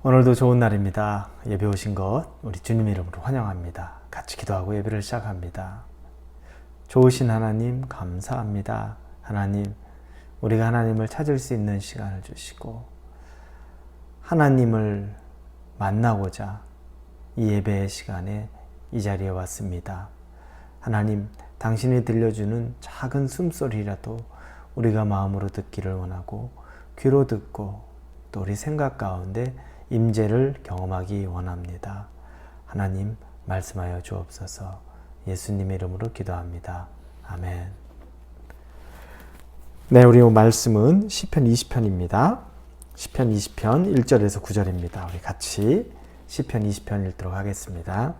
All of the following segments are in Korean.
오늘도 좋은 날입니다. 예배 오신 것 우리 주님 이름으로 환영합니다. 같이 기도하고 예배를 시작합니다. 좋으신 하나님 감사합니다. 하나님, 우리가 하나님을 찾을 수 있는 시간을 주시고 하나님을 만나고자 이 예배의 시간에 이 자리에 왔습니다. 하나님, 당신이 들려주는 작은 숨소리라도 우리가 마음으로 듣기를 원하고 귀로 듣고 또 우리 생각 가운데 임재를 경험하기 원합니다. 하나님 말씀하여 주옵소서. 예수님의 이름으로 기도합니다. 아멘. 네, 우리 말씀은 시편 20편입니다. 시편 20편 1절에서 9절입니다. 우리 같이 시편 20편 읽도록 하겠습니다.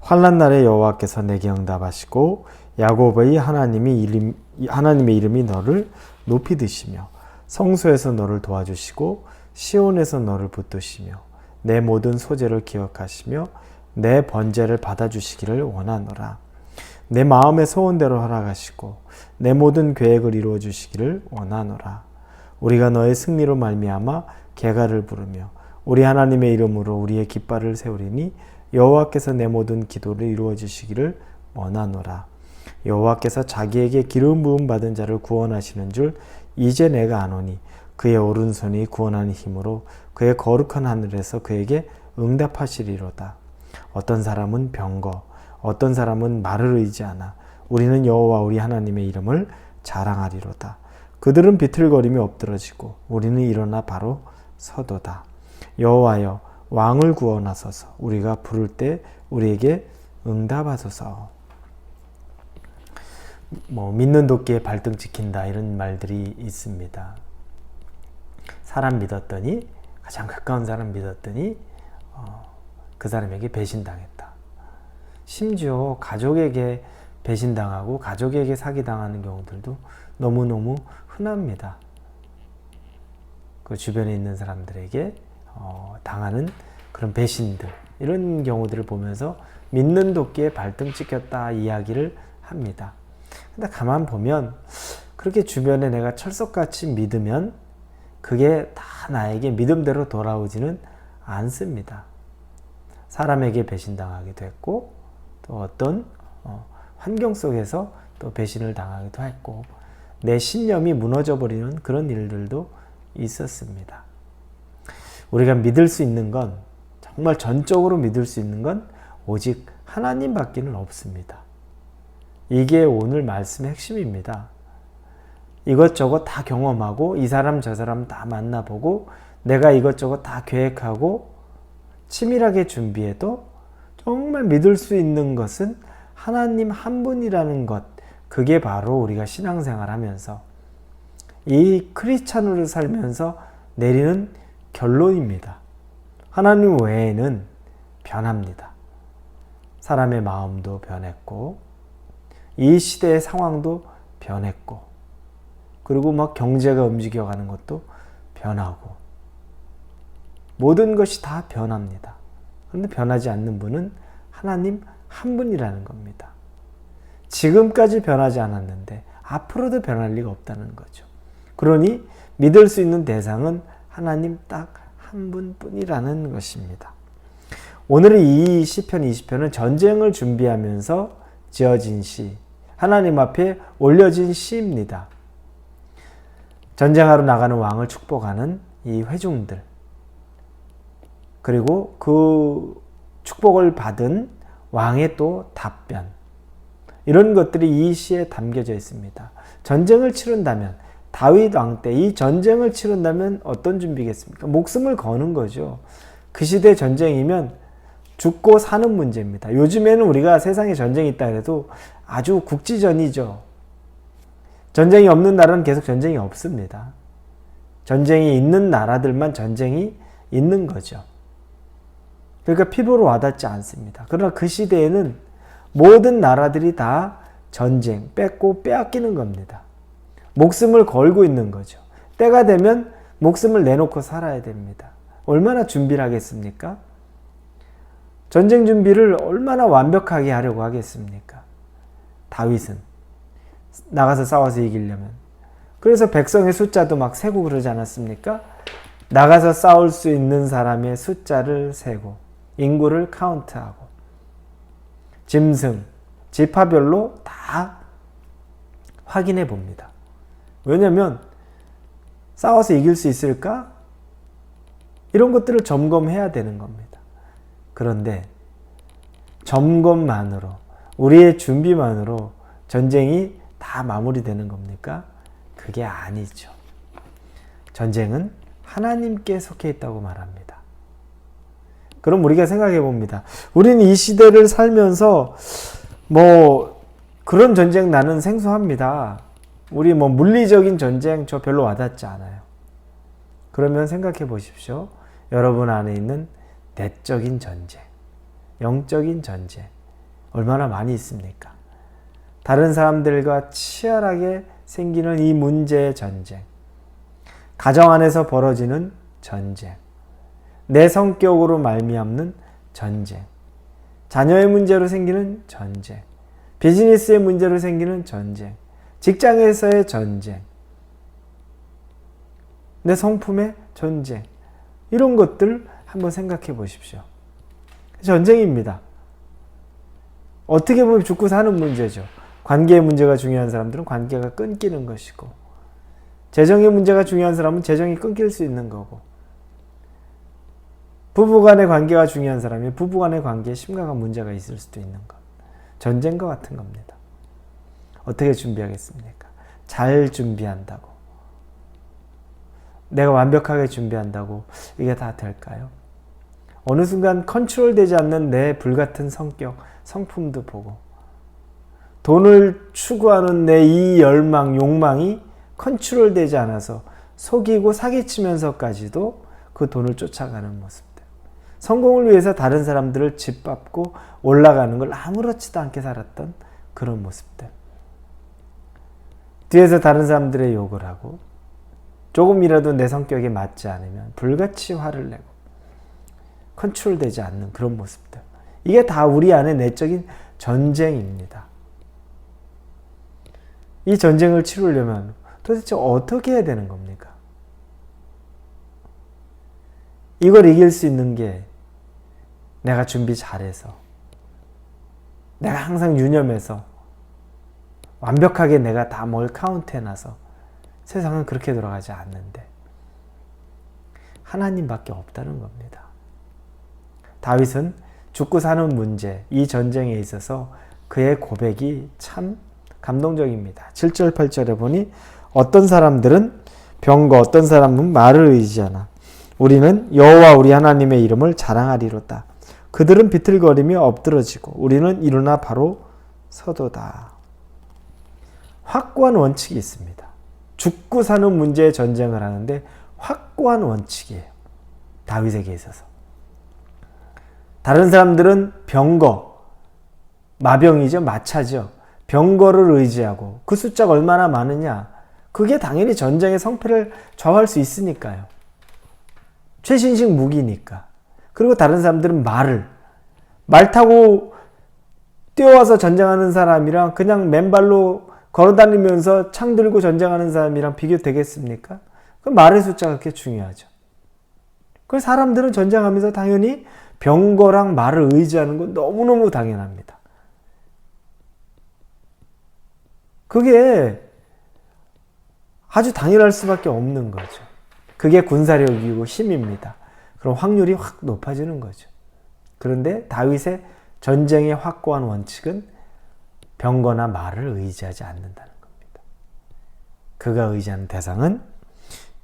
환난 날에 여호와께서 내게 응답하시고 야곱의 하나님의 이름이 너를 높이 드시며 성소에서 너를 도와주시고 시온에서 너를 붙드시며 내 모든 소재를 기억하시며 내 번제를 받아주시기를 원하노라. 내 마음의 소원대로 허락하시고 내 모든 계획을 이루어 주시기를 원하노라. 우리가 너의 승리로 말미암아 개가를 부르며 우리 하나님의 이름으로 우리의 깃발을 세우리니 여호와께서 내 모든 기도를 이루어 주시기를 원하노라. 여호와께서 자기에게 기름 부음 받은 자를 구원하시는 줄 이제 내가 아노니 그의 오른손이 구원하는 힘으로 그의 거룩한 하늘에서 그에게 응답하시리로다. 어떤 사람은 병거, 어떤 사람은 말을 의지하나 우리는 여호와 우리 하나님의 이름을 자랑하리로다. 그들은 비틀거리며 엎드러지고 우리는 일어나 바로 서도다. 여호와여, 왕을 구원하소서. 우리가 부를 때 우리에게 응답하소서. 믿는 도끼에 발등 찍힌다 이런 말들이 있습니다. 사람 믿었더니, 가장 가까운 사람 믿었더니 그 사람에게 배신당했다. 심지어 가족에게 배신당하고 가족에게 사기당하는 경우들도 너무너무 흔합니다. 그 주변에 있는 사람들에게 당하는 그런 배신들, 이런 경우들을 보면서 믿는 도끼에 발등 찍혔다 이야기를 합니다. 근데 가만 보면 그렇게 주변에 내가 철석같이 믿으면 그게 다 나에게 믿음대로 돌아오지는 않습니다. 사람에게 배신당하기도 했고 또 어떤 환경 속에서 또 배신을 당하기도 했고 내 신념이 무너져버리는 그런 일들도 있었습니다. 우리가 믿을 수 있는 건, 정말 전적으로 믿을 수 있는 건 오직 하나님밖에는 없습니다. 이게 오늘 말씀의 핵심입니다. 이것저것 다 경험하고 이 사람 저 사람 다 만나보고 내가 이것저것 다 계획하고 치밀하게 준비해도 정말 믿을 수 있는 것은 하나님 한 분이라는 것, 그게 바로 우리가 신앙생활하면서 이 크리스찬으로 살면서 내리는 결론입니다. 하나님 외에는 변합니다. 사람의 마음도 변했고 이 시대의 상황도 변했고 그리고 경제가 움직여가는 것도 변하고 모든 것이 다 변합니다. 그런데 변하지 않는 분은 하나님 한 분이라는 겁니다. 지금까지 변하지 않았는데 앞으로도 변할 리가 없다는 거죠. 그러니 믿을 수 있는 대상은 하나님 딱 한 분뿐이라는 것입니다. 오늘의 이 시편 20편은 전쟁을 준비하면서 지어진 시, 하나님 앞에 올려진 시입니다. 전쟁하러 나가는 왕을 축복하는 이 회중들, 그리고 그 축복을 받은 왕의 또 답변, 이런 것들이 이 시에 담겨져 있습니다. 전쟁을 치른다면, 다윗 왕 때 이 전쟁을 치른다면 어떤 준비겠습니까? 목숨을 거는 거죠. 그 시대 전쟁이면 죽고 사는 문제입니다. 요즘에는 우리가 세상에 전쟁이 있다 해도 아주 국지전이죠. 전쟁이 없는 나라는 계속 전쟁이 없습니다. 전쟁이 있는 나라들만 전쟁이 있는 거죠. 그러니까 피부로 와닿지 않습니다. 그러나 그 시대에는 모든 나라들이 다 전쟁, 뺏고 빼앗기는 겁니다. 목숨을 걸고 있는 거죠. 때가 되면 목숨을 내놓고 살아야 됩니다. 얼마나 준비를 하겠습니까? 전쟁 준비를 얼마나 완벽하게 하려고 하겠습니까? 다윗은 나가서 싸워서 이기려면. 그래서 백성의 숫자도 막 세고 그러지 않았습니까? 나가서 싸울 수 있는 사람의 숫자를 세고 인구를 카운트하고 짐승, 지파별로 다 확인해 봅니다. 왜냐하면 싸워서 이길 수 있을까? 이런 것들을 점검해야 되는 겁니다. 그런데 점검만으로, 우리의 준비만으로 전쟁이 다 마무리되는 겁니까? 그게 아니죠. 전쟁은 하나님께 속해 있다고 말합니다. 그럼 우리가 생각해 봅니다. 우리는 이 시대를 살면서 그런 전쟁 나는 생소합니다. 우리 물리적인 전쟁 저 별로 와닿지 않아요. 그러면 생각해 보십시오. 여러분 안에 있는 내적인 전쟁, 영적인 전쟁 얼마나 많이 있습니까? 다른 사람들과 치열하게 생기는 이 문제의 전쟁, 가정 안에서 벌어지는 전쟁, 내 성격으로 말미암는 전쟁, 자녀의 문제로 생기는 전쟁, 비즈니스의 문제로 생기는 전쟁, 직장에서의 전쟁, 내 성품의 전쟁, 이런 것들 한번 생각해 보십시오. 전쟁입니다. 어떻게 보면 죽고 사는 문제죠. 관계의 문제가 중요한 사람들은 관계가 끊기는 것이고, 재정의 문제가 중요한 사람은 재정이 끊길 수 있는 거고, 부부간의 관계가 중요한 사람이 부부간의 관계에 심각한 문제가 있을 수도 있는 것. 전쟁과 같은 겁니다. 어떻게 준비하겠습니까? 잘 준비한다고, 내가 완벽하게 준비한다고 이게 다 될까요? 어느 순간 컨트롤되지 않는 내 불같은 성격, 성품도 보고, 돈을 추구하는 내 이 열망, 욕망이 컨트롤되지 않아서 속이고 사기치면서까지도 그 돈을 쫓아가는 모습들. 성공을 위해서 다른 사람들을 짓밟고 올라가는 걸 아무렇지도 않게 살았던 그런 모습들. 뒤에서 다른 사람들의 욕을 하고 조금이라도 내 성격에 맞지 않으면 불같이 화를 내고 컨트롤되지 않는 그런 모습들. 이게 다 우리 안에 내적인 전쟁입니다. 이 전쟁을 치르려면 도대체 어떻게 해야 되는 겁니까? 이걸 이길 수 있는 게 내가 준비 잘해서, 내가 항상 유념해서, 완벽하게 내가 다 뭘 카운트해놔서, 세상은 그렇게 돌아가지 않는데 하나님밖에 없다는 겁니다. 다윗은 죽고 사는 문제, 이 전쟁에 있어서 그의 고백이 참 감동적입니다. 7절 8절에 보니 어떤 사람들은 병거, 어떤 사람은 말을 의지하나 우리는 여호와 우리 하나님의 이름을 자랑하리로다. 그들은 비틀거리며 엎드러지고 우리는 일어나 바로 서도다. 확고한 원칙이 있습니다. 죽고 사는 문제의 전쟁을 하는데 확고한 원칙이에요. 다윗에게 있어서. 다른 사람들은 병거, 마병이죠, 마차죠. 병거를 의지하고 그 숫자가 얼마나 많으냐, 그게 당연히 전쟁의 성패를 좌우할 수 있으니까요. 최신식 무기니까. 그리고 다른 사람들은 말 타고 뛰어와서 전쟁하는 사람이랑 그냥 맨발로 걸어다니면서 창 들고 전쟁하는 사람이랑 비교되겠습니까? 그 말의 숫자가 그렇게 중요하죠. 그래서 사람들은 전쟁하면서 당연히 병거랑 말을 의지하는 건 너무너무 당연합니다. 그게 아주 당연할 수밖에 없는 거죠. 그게 군사력이고 힘입니다. 그럼 확률이 확 높아지는 거죠. 그런데 다윗의 전쟁의 확고한 원칙은 병거나 말을 의지하지 않는다는 겁니다. 그가 의지하는 대상은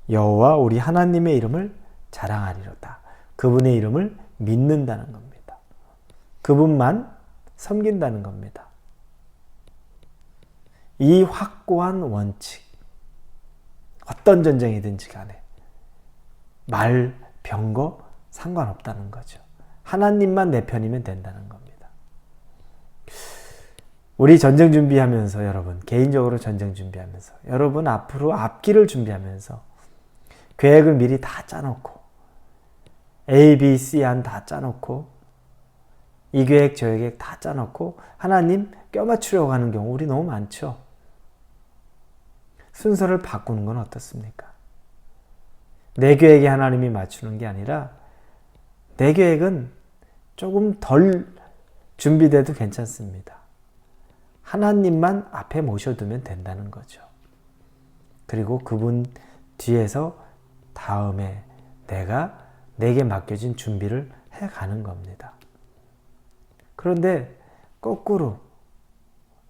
여호와 우리 하나님의 이름을 자랑하리로다. 그분의 이름을 믿는다는 겁니다. 그분만 섬긴다는 겁니다. 이 확고한 원칙, 어떤 전쟁이든지 간에 말, 병거 상관없다는 거죠. 하나님만 내 편이면 된다는 겁니다. 우리 전쟁 준비하면서, 여러분 개인적으로 전쟁 준비하면서, 여러분 앞으로 앞길을 준비하면서 계획을 미리 다 짜놓고 A, B, C 안 다 짜놓고 이 계획 저 계획 다 짜놓고 하나님 껴맞추려고 하는 경우 우리 너무 많죠. 순서를 바꾸는 건 어떻습니까? 내 계획에 하나님이 맞추는 게 아니라 내 계획은 조금 덜 준비돼도 괜찮습니다. 하나님만 앞에 모셔두면 된다는 거죠. 그리고 그분 뒤에서 다음에 내게 맡겨진 준비를 해가는 겁니다. 그런데 거꾸로,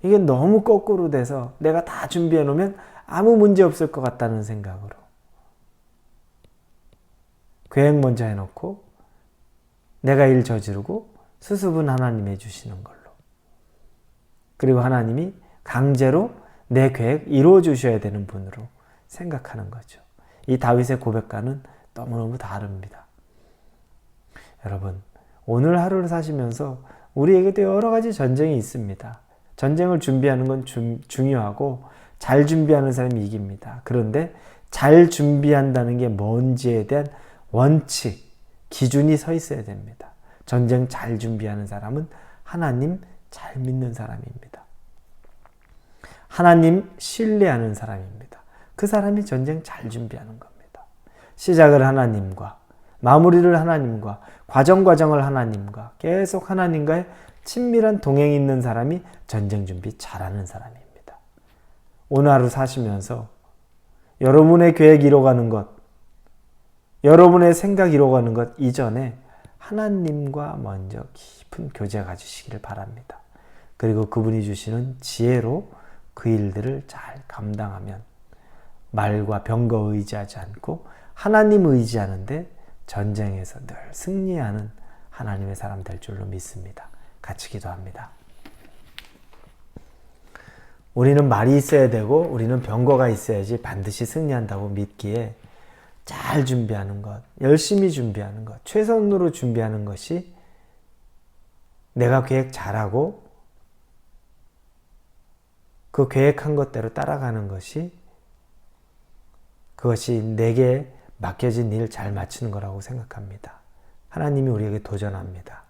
이게 너무 거꾸로 돼서 내가 다 준비해 놓으면 아무 문제 없을 것 같다는 생각으로 계획 먼저 해놓고 내가 일 저지르고 수습은 하나님이 해주시는 걸로. 그리고 하나님이 강제로 내 계획 이루어 주셔야 되는 분으로 생각하는 거죠. 이 다윗의 고백과는 너무너무 다릅니다. 여러분, 오늘 하루를 사시면서 우리에게도 여러 가지 전쟁이 있습니다. 전쟁을 준비하는 건 중요하고 잘 준비하는 사람이 이깁니다. 그런데 잘 준비한다는 게 뭔지에 대한 원칙, 기준이 서 있어야 됩니다. 전쟁 잘 준비하는 사람은 하나님 잘 믿는 사람입니다. 하나님 신뢰하는 사람입니다. 그 사람이 전쟁 잘 준비하는 겁니다. 시작을 하나님과, 마무리를 하나님과, 과정을 하나님과, 계속 하나님과의 친밀한 동행이 있는 사람이 전쟁 준비 잘하는 사람입니다. 오늘 하루 사시면서 여러분의 계획 이뤄가는 것, 여러분의 생각 이뤄가는 것 이전에 하나님과 먼저 깊은 교제 가지시기를 바랍니다. 그리고 그분이 주시는 지혜로 그 일들을 잘 감당하면 말과 병거 의지하지 않고 하나님 의지하는데 전쟁에서 늘 승리하는 하나님의 사람 될 줄로 믿습니다. 같이 기도합니다. 우리는 말이 있어야 되고 우리는 병거가 있어야지 반드시 승리한다고 믿기에 잘 준비하는 것, 열심히 준비하는 것, 최선으로 준비하는 것이 내가 계획 잘하고 그 계획한 것대로 따라가는 것이 그것이 내게 맡겨진 일 잘 마치는 거라고 생각합니다. 하나님이 우리에게 도전합니다.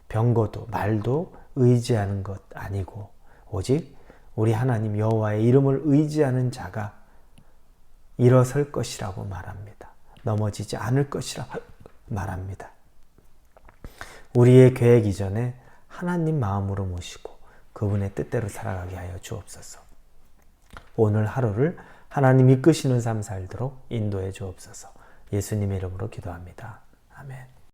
병거도 말도 의지하는 것 아니고 오직 우리 하나님 여호와의 이름을 의지하는 자가 일어설 것이라고 말합니다. 넘어지지 않을 것이라 말합니다. 우리의 계획 이전에 하나님 마음으로 모시고 그분의 뜻대로 살아가게 하여 주옵소서. 오늘 하루를 하나님 이끄시는 삶 살도록 인도해 주옵소서. 예수님의 이름으로 기도합니다. 아멘.